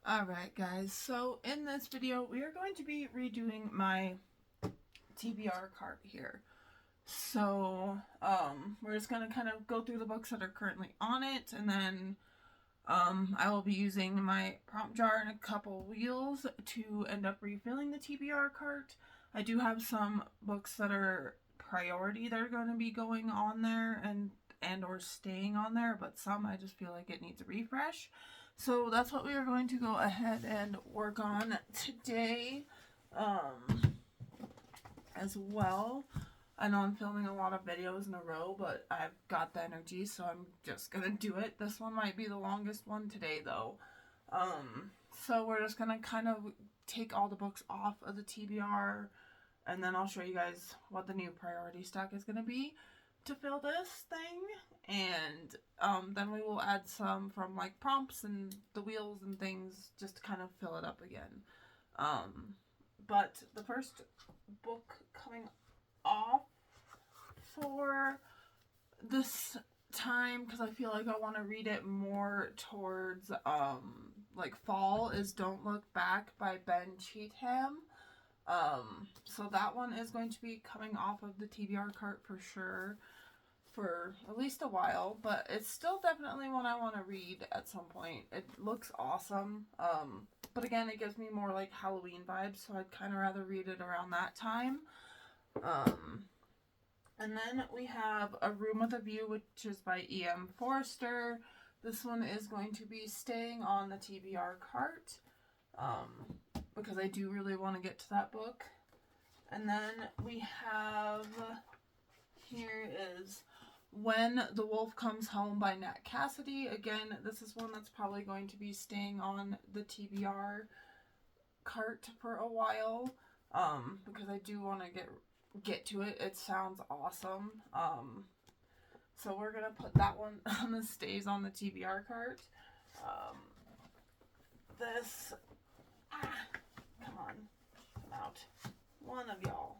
Alright guys, so in this video we are going to be redoing my TBR cart here. So we're just going to kind of go through the books that are currently on it, and then I will be using my prompt jar and a couple wheels to end up refilling the TBR cart. I do have some books that are priority that are going to be going on there and or staying on there, but some I just feel like it needs a refresh. So that's what we are going to go ahead and work on today as well. I know I'm filming a lot of videos in a row, but I've got the energy, so I'm just going to do it. This one might be the longest one today, though. So we're just going to kind of take all the books off of the TBR, and then I'll show you guys what the new priority stack is going to be to fill this thing. And then we will add some from like prompts and the wheels and things just to kind of fill it up again. But the first book coming off for this time, because I feel like I want to read it more towards like fall, is Don't Look Back by Ben Cheatham. So that one is going to be coming off of the TBR cart for sure, for at least a while, but it's still definitely one I want to read at some point. It looks awesome, but again, it gives me more like Halloween vibes, so I'd kind of rather read it around that time. And then we have A Room with a View, which is by E.M. Forster. This one is going to be staying on the TBR cart, because I do really want to get to that book. And then we have, here is When the Wolf Comes Home by Nat Cassidy. Again, this is one that's probably going to be staying on the TBR cart for a while, because I do want to get to it. It sounds awesome. So we're gonna put that one on the stays on the TBR cart. This, come on, come out, one of y'all.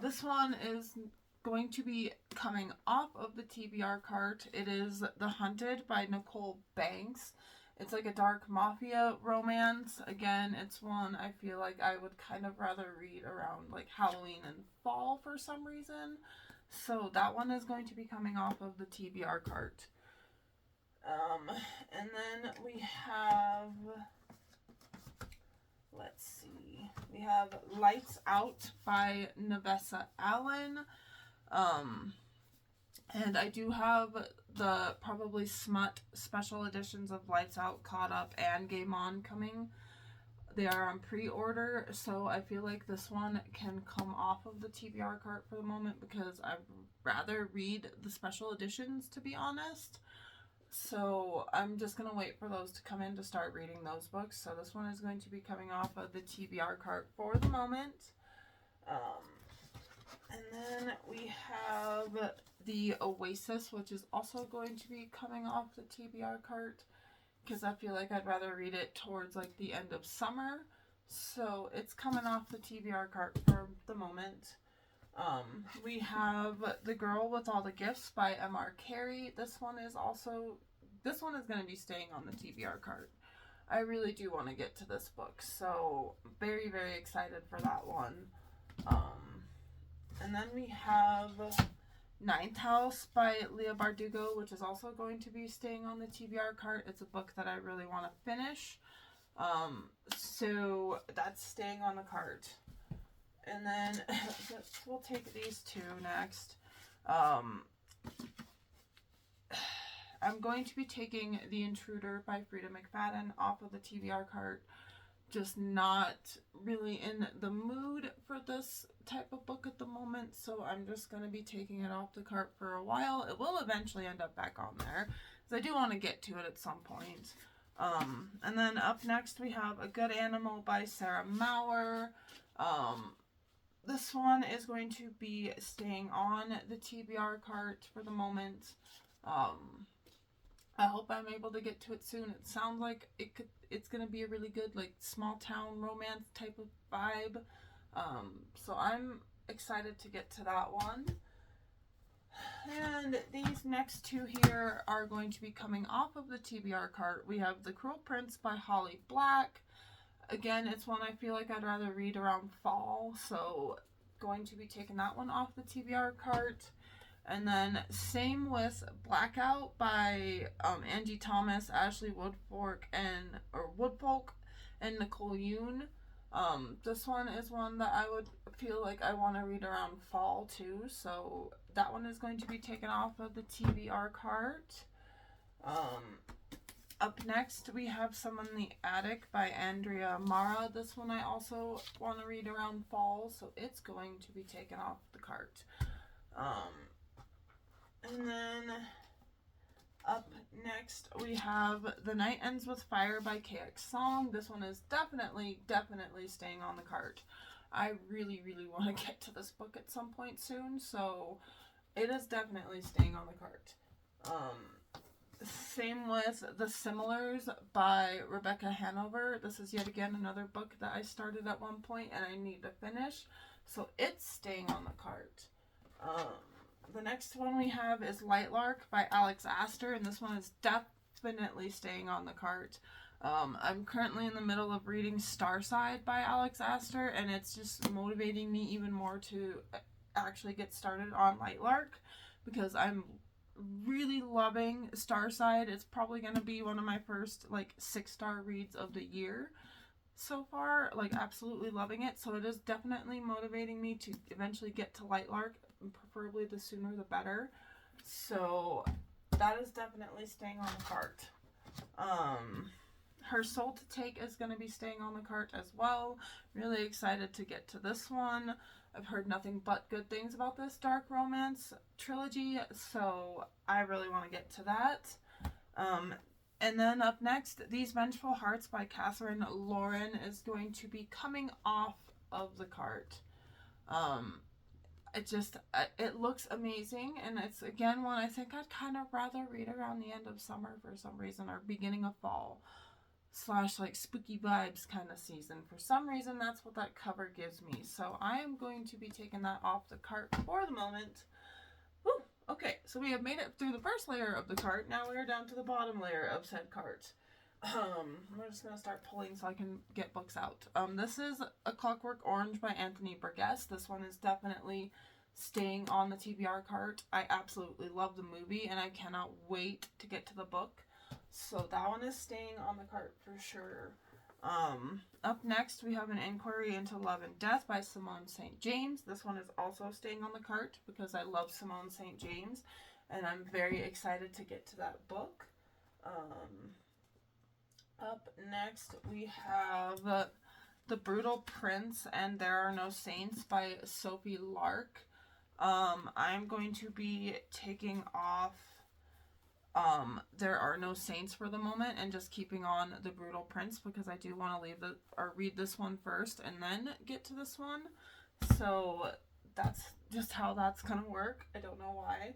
This one is going to be coming off of the TBR cart. It is The Hunted by Nicole Banks. It's like a dark mafia romance. Again, it's one I feel like I would kind of rather read around like Halloween and fall for some reason. So that one is going to be coming off of the TBR cart. And then we have, let's see, we have Lights Out by Nevessa Allen. And I do have the probably smut special editions of Lights Out, Caught Up, and Game On coming. They are on pre-order, so I feel like this one can come off of the TBR cart for the moment because I'd rather read the special editions, to be honest. So I'm just going to wait for those to come in to start reading those books. So this one is going to be coming off of the TBR cart for the moment. And then we have The Oasis, which is also going to be coming off the TBR cart because I feel like I'd rather read it towards like the end of summer. So it's coming off the TBR cart for the moment. We have The Girl with All the Gifts by M.R. Carey. This one is going to be staying on the TBR cart. I really do want to get to this book, so very, very excited for that one. And then we have Ninth House by Leigh Bardugo, which is also going to be staying on the TBR cart. It's a book that I really want to finish. So that's staying on the cart. And then we'll take these two next. I'm going to be taking The Intruder by Frida McFadden off of the TBR cart. Just not really in the mood for this type of book at the moment, so I'm just going to be taking it off the cart for a while. It will eventually end up back on there, because I do want to get to it at some point. And then up next we have A Good Animal by Sarah Mauer. This one is going to be staying on the TBR cart for the moment. I hope I'm able to get to it soon. It sounds like it's going to be a really good, like, small town romance type of vibe. So I'm excited to get to that one. And these next two here are going to be coming off of the TBR cart. We have The Cruel Prince by Holly Black. Again, it's one I feel like I'd rather read around fall, so going to be taking that one off the TBR cart. And then same with Blackout by Angie Thomas, Ashley Woodfolk, and Nicole Yoon. This one is one that I would feel like I want to read around fall too, so that one is going to be taken off of the TBR cart. Up next, we have Someone in the Attic by Andrea Mara. This one I also want to read around fall, so it's going to be taken off the cart. And then up next, we have The Night Ends with Fire by KX Song. This one is definitely staying on the cart. I really want to get to this book at some point soon, so it is definitely staying on the cart. Same with The Similars by Rebecca Hanover. This is yet again another book that I started at one point and I need to finish, so it's staying on the cart. The next one we have is Lightlark by Alex Astor, and this one is definitely staying on the cart. I'm currently in the middle of reading Starside by Alex Astor, and it's just motivating me even more to actually get started on Lightlark, because I'm really loving Starside. It's probably going to be one of my first 6-star reads of the year so far, absolutely loving it. So it is definitely motivating me to eventually get to Lightlark, and preferably the sooner the better. So that is definitely staying on the cart. Her Soul to Take is going to be staying on the cart as well. Really excited to get to this one. I've heard nothing but good things about this dark romance trilogy, so I really want to get to that. And then up next, These Vengeful Hearts by Catherine Lauren is going to be coming off of the cart. It looks amazing, and it's again one I think I'd kind of rather read around the end of summer for some reason, or beginning of fall / spooky vibes kind of season. For some reason, that's what that cover gives me. So I am going to be taking that off the cart for the moment. Woo! Okay, so we have made it through the first layer of the cart. Now we are down to the bottom layer of said cart. We're just going to start pulling so I can get books out. This is A Clockwork Orange by Anthony Burgess. This one is definitely staying on the TBR cart. I absolutely love the movie, and I cannot wait to get to the book. So that one is staying on the cart for sure. Up next, we have An Inquiry into Love and Death by Simone St. James. This one is also staying on the cart because I love Simone St. James, and I'm very excited to get to that book. Up next, we have The Brutal Prince and There Are No Saints by Sophie Lark. I'm going to be taking off There Are No Saints for the moment and just keeping on The Brutal Prince because I do want to read this one first and then get to this one. So that's just how that's gonna work. I don't know why.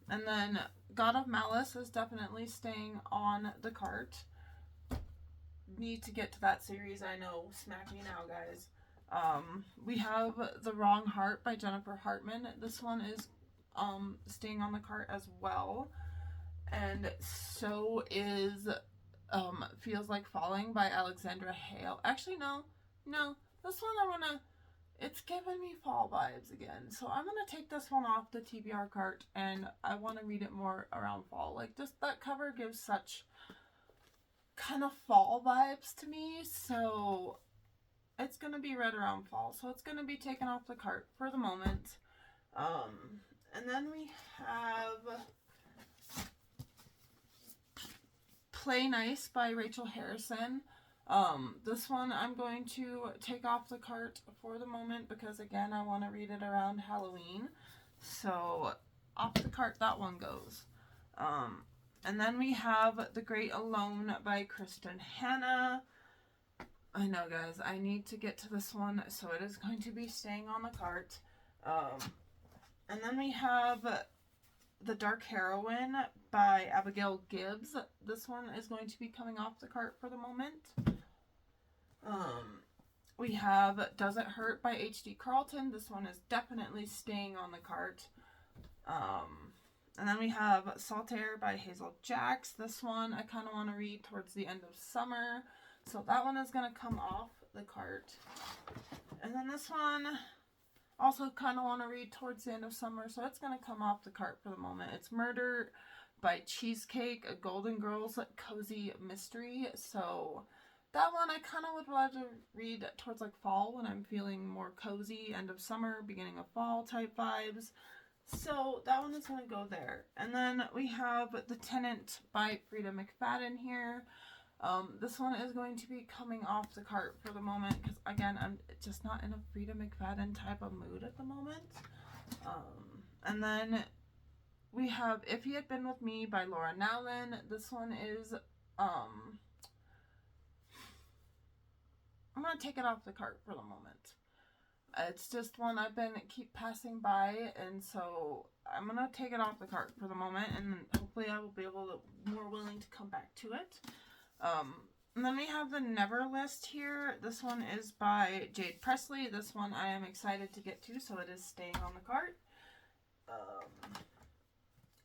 And then God of Malice is definitely staying on the cart. Need to get to that series, I know. Smack me now, guys. We have The Wrong Heart by Jennifer Hartman. This one is staying on the cart as well. And so is Feels Like Falling by Alexandra Hale. Actually, no. This one it's giving me fall vibes again. So I'm going to take this one off the TBR cart, and I want to read it more around fall. Just that cover gives such kind of fall vibes to me. So it's going to be read around fall. So it's going to be taken off the cart for the moment. And then we have Play Nice by Rachel Harrison. This one I'm going to take off the cart for the moment because, again, I want to read it around Halloween. So off the cart that one goes. And then we have The Great Alone by Kristen Hanna. I know, guys, I need to get to this one, so it is going to be staying on the cart. And then we have The Dark Heroine by Abigail Gibbs. This one is going to be coming off the cart for the moment. We have Does It Hurt by H.D. Carlton. This one is definitely staying on the cart. And then we have Saltaire by Hazel Jacks. This one I kind of want to read towards the end of summer. So that one is going to come off the cart. And then this one also kind of want to read towards the end of summer. So it's going to come off the cart for the moment. It's Murder by Cheesecake, a Golden Girls cozy mystery. So that one I kind of would rather read towards like fall when I'm feeling more cozy, end of summer, beginning of fall type vibes. So that one is going to go there. And then we have The Tenant by Frida McFadden here. This one is going to be coming off the cart for the moment because, again, I'm just not in a Frida McFadden type of mood at the moment. And then we have If He Had Been With Me by Laura Nowlin. This one is, I'm going to take it off the cart for the moment. It's just one I've been keep passing by, and so I'm going to take it off the cart for the moment, and hopefully I will be more willing to come back to it. And then we have The Never List here. This one is by Jade Presley. This one I am excited to get to, so it is staying on the cart.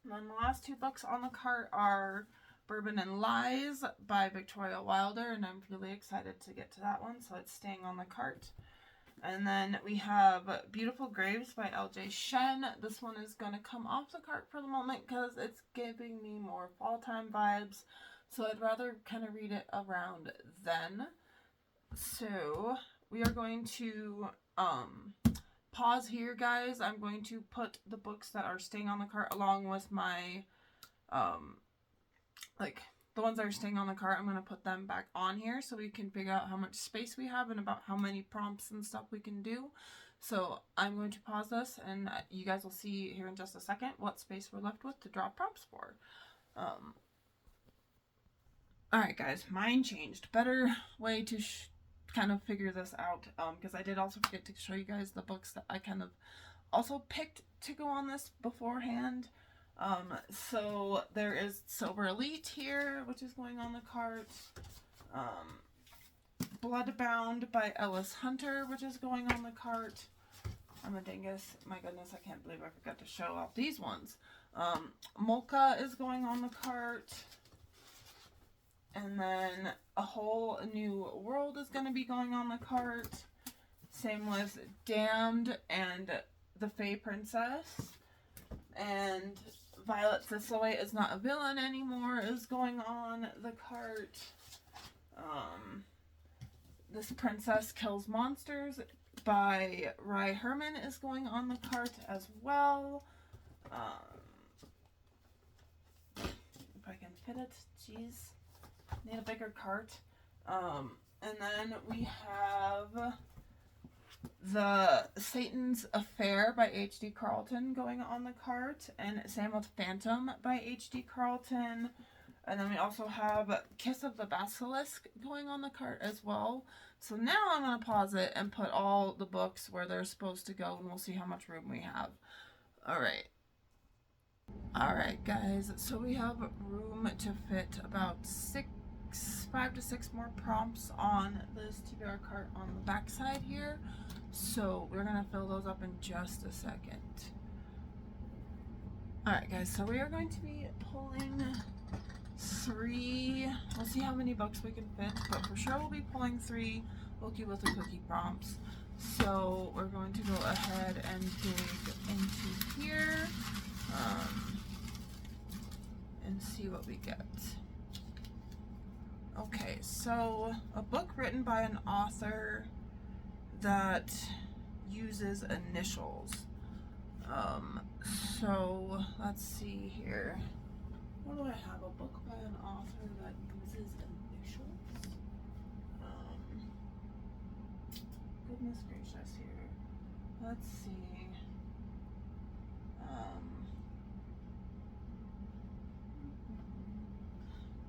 And then the last two books on the cart are Bourbon and Lies by Victoria Wilder, and I'm really excited to get to that one, so it's staying on the cart. And then we have Beautiful Graves by L.J. Shen. This one is going to come off the cart for the moment because it's giving me more fall time vibes, so I'd rather kind of read it around then. So we are going to pause here, guys. I'm going to put the books that are staying on the cart along with my the ones that are staying on the cart. I'm going to put them back on here so we can figure out how much space we have and about how many prompts and stuff we can do. So I'm going to pause this, and you guys will see here in just a second what space we're left with to draw prompts for. Alright guys, mine changed. Better way to kind of figure this out, because I did also forget to show you guys the books that I kind of also picked to go on this beforehand. So there is Silver Elite here, which is going on the cart. Bloodbound by Ellis Hunter, which is going on the cart. I'm a dingus. My goodness, I can't believe I forgot to show off these ones. Molka is going on the cart. And then A Whole New World is going to be going on the cart. Same with Damned and The Fae Princess. And Violet Thistlewaite Is Not a Villain Anymore is going on the cart. This Princess Kills Monsters by Rai Herman is going on the cart as well. If I can fit it, jeez. Need a bigger cart. And then we have The Satan's Affair by H.D. Carlton going on the cart, and same with Phantom by H.D. Carlton. And then we also have Kiss of the Basilisk going on the cart as well. So now I'm going to pause it and put all the books where they're supposed to go, and we'll see how much room we have. Alright. Alright guys, so we have room to fit about 5 to 6 more prompts on this TBR cart on the back side here. So we're going to fill those up in just a second. Alright guys, so we are going to be pulling 3, we'll see how many books we can fit, but for sure we'll be pulling 3 Wookie with the Cookie prompts. So we're going to go ahead and dig into here and see what we get. Okay, so a book written by an author that uses initials. So let's see here. What do I have? A book by an author that uses initials? Goodness gracious here. Let's see.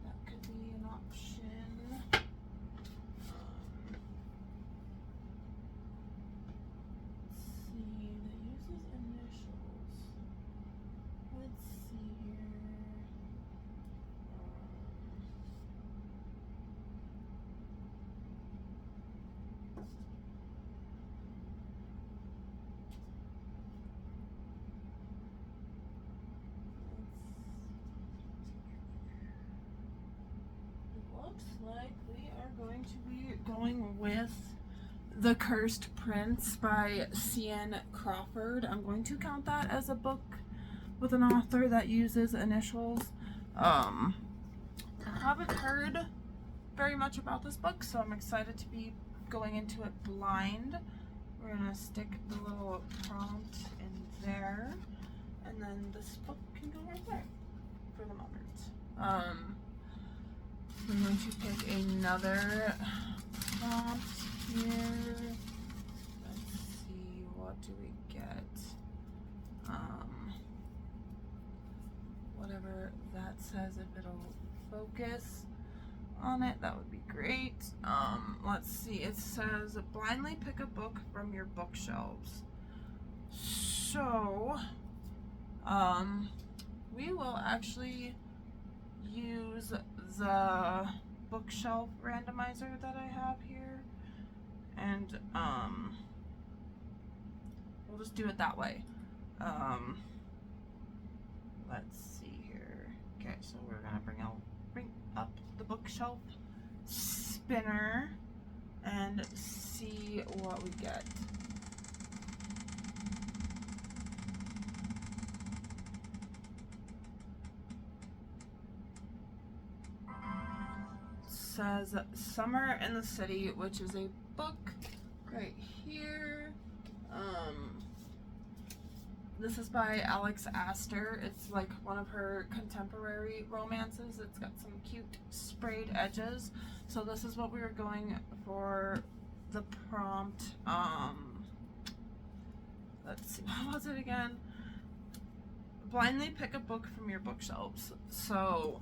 That could be an option. Let's see. That uses initials. Let's see here. like we are going to be going with The Cursed Prince by C.N. Crawford. I'm going to count that as a book with an author that uses initials. I haven't heard very much about this book, so I'm excited to be going into it blind. We're gonna stick the little prompt in there, and then this book can go right there for the moment. I'm going to pick another prompt here. Let's see, what do we get? Whatever that says, if it'll focus on it, that would be great. Let's see, it says blindly pick a book from your bookshelves. So, we will actually use the bookshelf randomizer that I have here, and we'll just do it that way. Let's see here. Okay, so we're gonna bring up the bookshelf spinner and see what we get. Says Summer in the City, which is a book right here. This is by Alex Astor. It's like one of her contemporary romances. It's got some cute sprayed edges. So this is what we were going for the prompt. Let's see, what was it again? Blindly pick a book from your bookshelves. So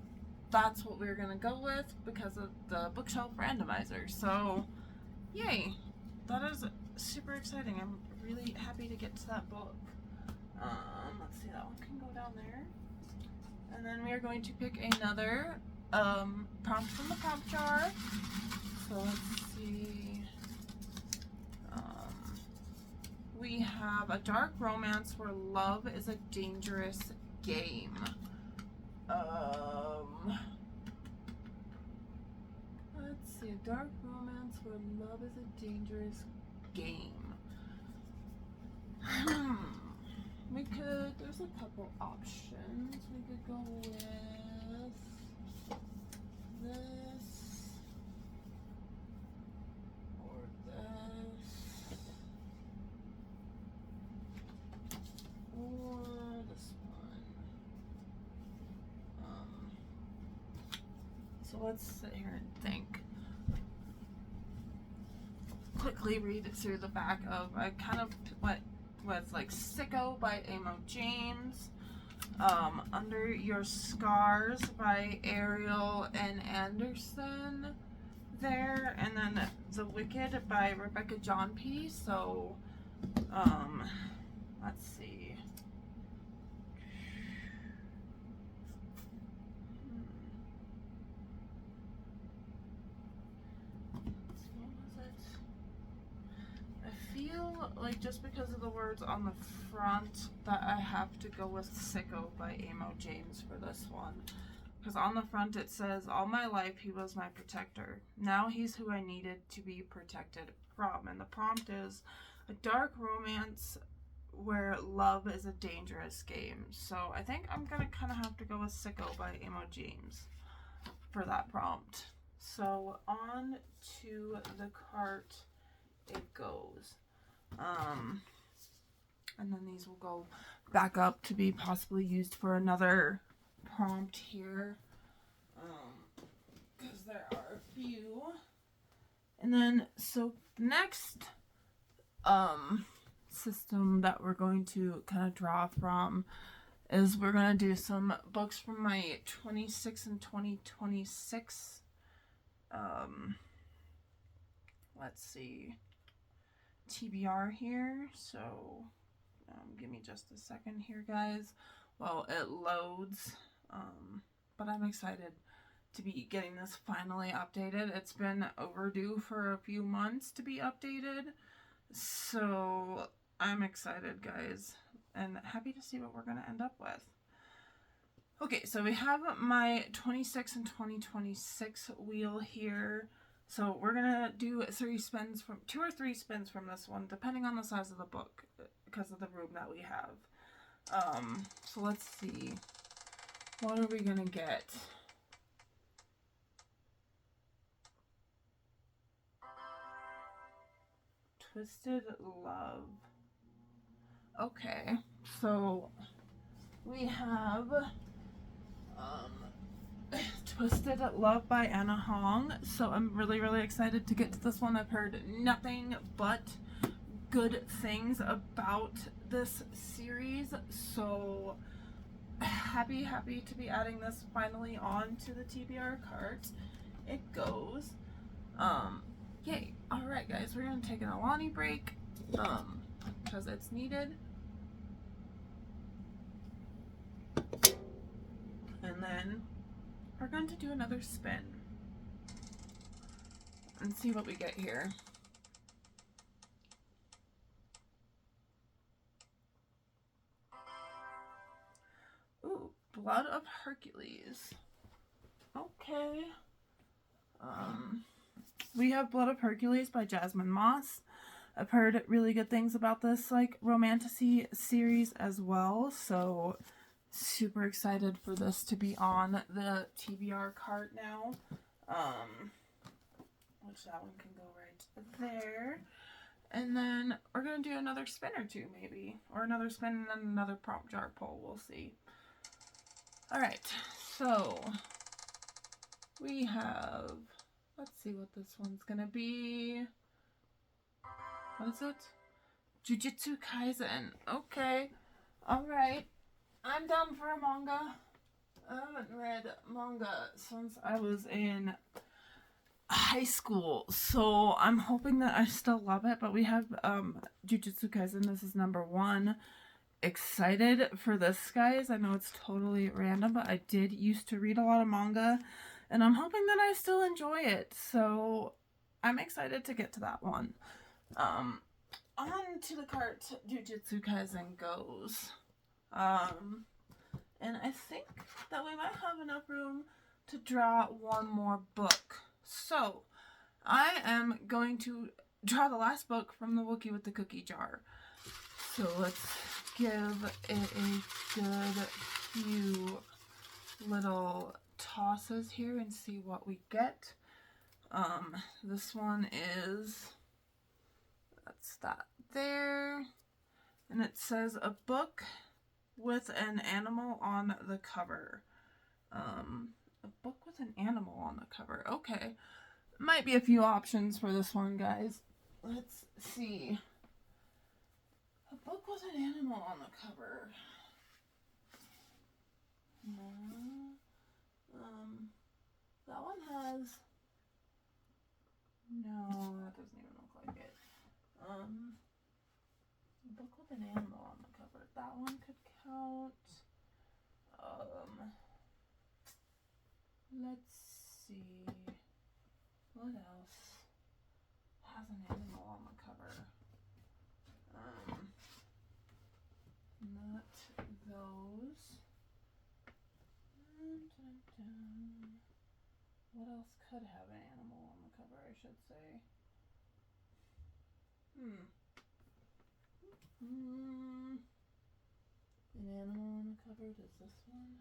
that's what we're gonna go with because of the bookshelf randomizer. So yay, that is super exciting. I'm really happy to get to that book. Let's see, that one can go down there. And then we are going to pick another prompt from the prompt jar. So let's see. We have a dark romance where love is a dangerous game. Let's see, a dark romance where love is a dangerous game. There's a couple options. We could go with this or this or this one. So let's sit here and think. Quickly read through the back of I kind of what was like Sicko by Amo James, Under Your Scars by Ariel N. Anderson there, and then The Wicked by Rebecca John P. So let's see. Like just because of the words on the front that I have to go with Sicko by Amo James for this one, because on the front it says all my life he was my protector, now he's who I needed to be protected from, and the prompt is a dark romance where love is a dangerous game. So I think I'm gonna kind of have to go with Sicko by Amo James for that prompt. So on to the cart it goes. And then these will go back up to be possibly used for another prompt here, because there are a few. And then so the next system that we're going to kind of draw from is we're going to do some books from my 26 and 2026 let's see, TBR here. So give me just a second here, guys, while it loads. But I'm excited to be getting this finally updated. It's been overdue for a few months to be updated, so I'm excited, guys, and happy to see what we're going to end up with. Okay, so we have my 26 and 2026 wheel here. So we're gonna do 2 or 3 spins from this one, depending on the size of the book, because of the room that we have. So let's see. What are we gonna get? Twisted Love. Okay, so we have Twisted Love by Anna Hong. So I'm really, really excited to get to this one. I've heard nothing but good things about this series. So happy to be adding this finally on to the TBR cart. It goes. Yay. Alright guys, we're gonna take an Alani break. Because it's needed. And then we're going to do another spin and see what we get here. Ooh, Blood of Hercules. Okay. We have Blood of Hercules by Jasmine Moss. I've heard really good things about this like romantasy series as well, so super excited for this to be on the TBR cart now. Which that one can go right there. And then we're going to do another spin or two maybe. Or another spin and then another prompt jar pull. We'll see. Alright, so we have, let's see what this one's going to be. What is it? Jujutsu Kaisen. Okay. Alright. I'm down for a manga. I haven't read manga since I was in high school, so I'm hoping that I still love it. But we have Jujutsu Kaisen. This is number 1. Excited for this, guys. I know it's totally random, but I did used to read a lot of manga, and I'm hoping that I still enjoy it. So I'm excited to get to that one. On to the cart, Jujutsu Kaisen goes. And I think that we might have enough room to draw one more book. So, I am going to draw the last book from the Wookiee with the Cookie Jar. So, let's give it a good few little tosses here and see what we get. This one is, that's that there. And it says a book with an animal on the cover. A book with an animal on the cover. Okay. Might be a few options for this one, guys. Let's see. A book with an animal on the cover. That one has... No, that doesn't even look like it. A book with an animal on the cover. That one could count. Let's see. What else has an animal on the cover? Not those. What else could have an animal on the cover, I should say? An animal on the cover, does this one?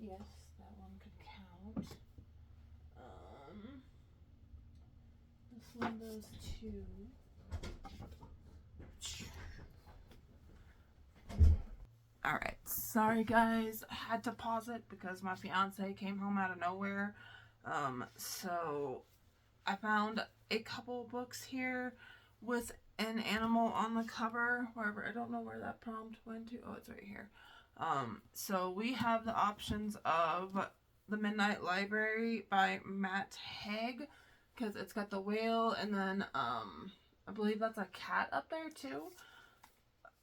Yes, that one could count. This one goes to... Alright, sorry guys, I had to pause it because my fiance came home out of nowhere. So I found a couple books here with an animal on the cover, wherever, I don't know where that prompt went to. Oh, it's right here. So we have the options of The Midnight Library by Matt Haig, because it's got the whale, and then I believe that's a cat up there too.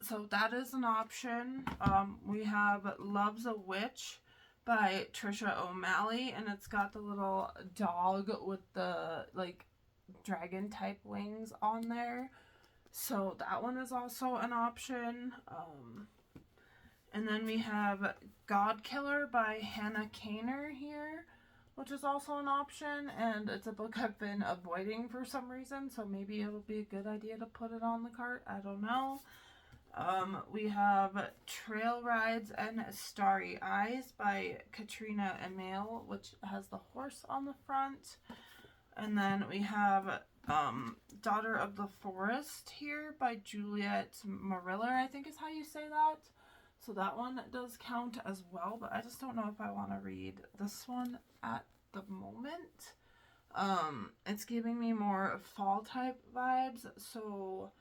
So that is an option. We have Love's a Witch by Trisha O'Malley, and it's got the little dog with the like dragon type wings on there. So that one is also an option. And then we have God Killer by Hannah Kaner here, which is also an option, and it's a book I've been avoiding for some reason, so maybe it'll be a good idea to put it on the cart. I don't know. We have Trail Rides and Starry Eyes by Katrina Emile, which has the horse on the front. And then we have Daughter of the Forest here by Juliet Mariller, I think is how you say that. So that one does count as well, but I just don't know if I want to read this one at the moment. It's giving me more fall type vibes, so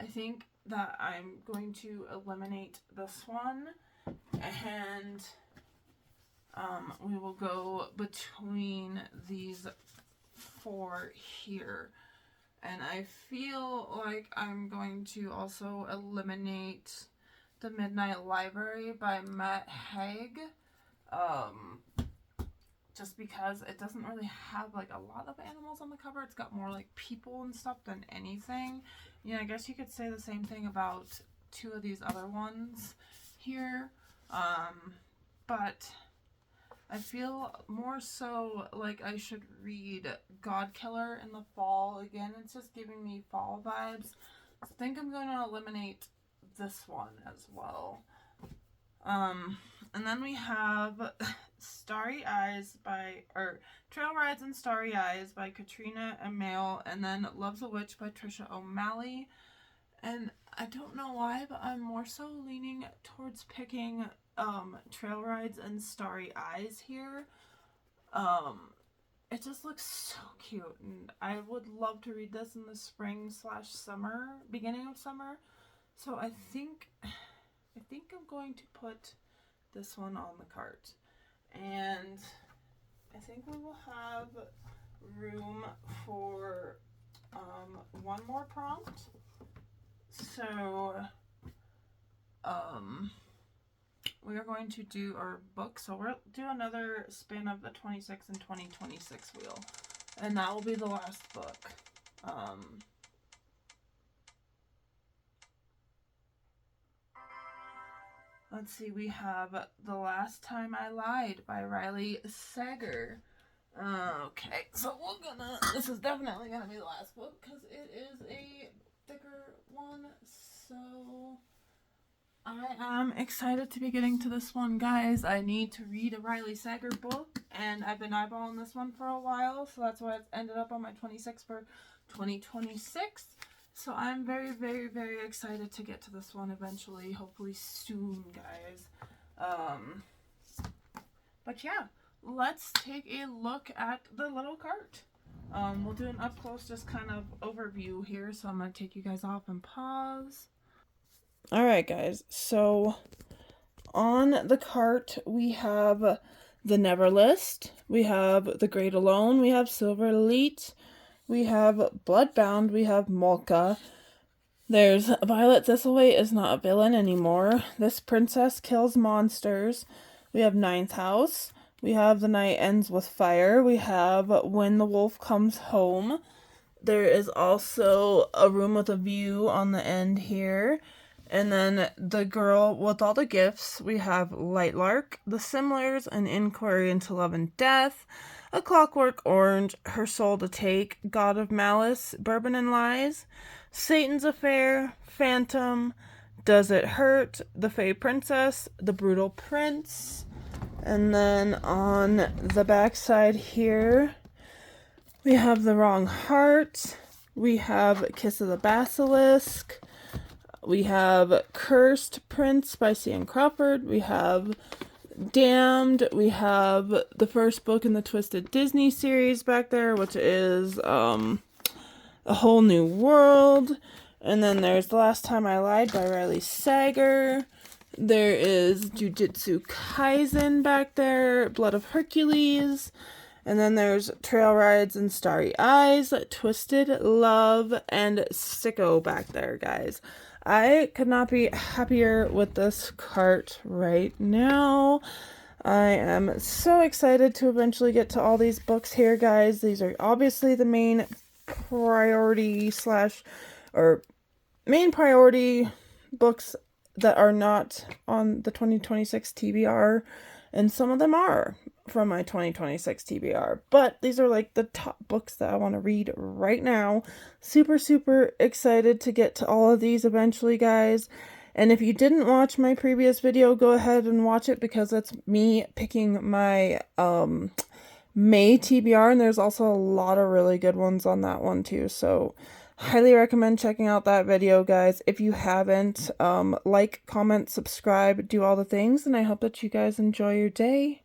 I think that I'm going to eliminate this one, and we will go between these 4 here. And I feel like I'm going to also eliminate The Midnight Library by Matt Haig. Just because it doesn't really have like a lot of animals on the cover. It's got more like people and stuff than anything. Yeah, I guess you could say the same thing about 2 of these other ones here. But I feel more so like I should read God Killer in the fall. Again, it's just giving me fall vibes. I think I'm going to eliminate this one as well. And then we have Starry Eyes Trail Rides and Starry Eyes by Katrina Emile, and then Love's a Witch by Trisha O'Malley. And I don't know why, but I'm more so leaning towards picking Trail Rides and Starry Eyes here. It just looks so cute, and I would love to read this in the spring/summer, beginning of summer. So I think I'm going to put this one on the cart. And I think we will have room for one more prompt. So we are going to do our book. So we'll do another spin of the 26 and 2026 wheel. And that will be the last book. Let's see, we have The Last Time I Lied by Riley Sager. Okay, so this is definitely gonna be the last book because it is a thicker one. So I am excited to be getting to this one, guys. I need to read a Riley Sager book, and I've been eyeballing this one for a while, so that's why it's ended up on my 26 for 2026. So I'm very, very, very excited to get to this one eventually, hopefully soon, guys. But yeah, let's take a look at the little cart. We'll do an up close, just kind of overview here. So I'm going to take you guys off and pause. All right, guys. So on the cart, we have the Never List. We have The Great Alone. We have Silver Elite. We have Bloodbound, we have Molka. There's Violet Thistleway is not a villain anymore. This Princess Kills Monsters. We have Ninth House. We have The Night Ends with Fire. We have When the Wolf Comes Home. There is also A Room with a View on the end here. And then The Girl with All the Gifts. We have Lightlark, The Similars, An Inquiry into Love and Death, A Clockwork Orange, Her Soul to Take, God of Malice, Bourbon and Lies, Satan's Affair, Phantom, Does It Hurt, The Fey Princess, The Brutal Prince. And then on the back side here, we have The Wrong Heart, we have Kiss of the Basilisk, we have Cursed Prince by C.N. Crawford, we have Damned, we have the first book in the Twisted Disney series back there, which is A Whole New World. And then there's The Last Time I Lied by Riley Sager. There is Jujutsu Kaisen back there, Blood of Hercules. And then there's Trail Rides and Starry Eyes, Twisted Love, and Sicko back there, guys. I could not be happier with this cart right now. I am so excited to eventually get to all these books here, guys. These are obviously the main priority books that are not on the 2026 TBR, and some of them are from my 2026 TBR. But these are like the top books that I want to read right now. Super, super excited to get to all of these eventually, guys. And if you didn't watch my previous video, go ahead and watch it, because that's me picking my May TBR, and there's also a lot of really good ones on that one too. So highly recommend checking out that video, guys. If you haven't, like, comment, subscribe, do all the things, and I hope that you guys enjoy your day.